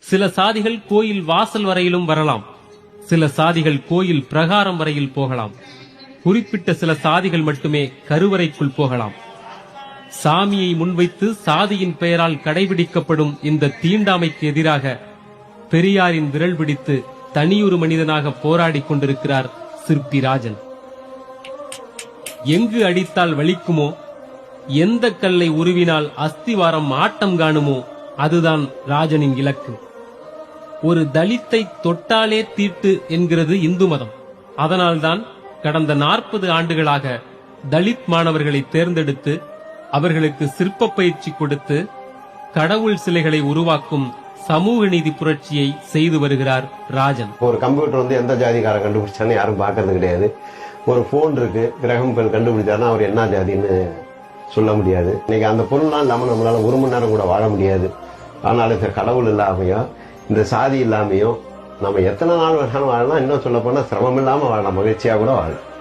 சில சாதிகள் கோயில் வாசல் வரையிலும் வரலாம். சில சாதிகள் கோயில் பிரகாரம் வரையில் போகலாம். குறிப்பிட்ட சில சாதிகள் மட்டுமே கருவறைக்குள் போகலாம். சாமியை முன்வைத்து சாதியின் பெயரால் கடைபிடிக்கப்படும் இந்த தீண்டாமைக்கு எதிராக பெரியாரின் விரல் பிடித்து தனியொரு மனிதனாக போராடிக் கொண்டிருக்கிறார் சிற்பி ராஜன். எங்கு அடித்தால் வலிக்குமோ, எந்த கல்லை உருவினால் அஸ்திவாரம் ஆட்டம் காணுமோ, அதுதான் ராஜனின் இலக்கு. ஒரு தலித்தை தொட்டாலே தீட்டு என்கிறது இந்து மதம். அதனால்தான் கடந்த 40 ஆண்டுகளாக தலித் மாணவர்களை தேர்ந்தெடுத்து அவர்களுக்கு சிற்ப பயிற்சி கொடுத்து கடவுள் சிலைகளை உருவாக்கும் சமூக நீதி புரட்சியை செய்து வருகிறார் ராஜன். ஒரு கம்ப்யூட்டர் எந்த ஜாதிக்காரன் கண்டுபிடிச்சான்னு யாரும் பார்க்கறது கிடையாது. ஒரு போன் இருக்கு, கிரகம் பெல் கண்டுபிடிச்சாருன்னா அவர் என்ன ஜாதின்னு சொல்ல முடியாது. இன்னைக்கு அந்த பொருள்லாம் இல்லாம நம்மளால ஒரு மணி நேரம் கூட வாழ முடியாது. அதனால இந்த கடவுள் இல்லாமையும் இந்த சாதி இல்லாமையும் நம்ம எத்தனை நாள் வேணாலும் வாழலாம். இன்னும் சொல்ல போனா சிரமம் இல்லாம வாழலாம், மகிழ்ச்சியா கூட வாழலாம்.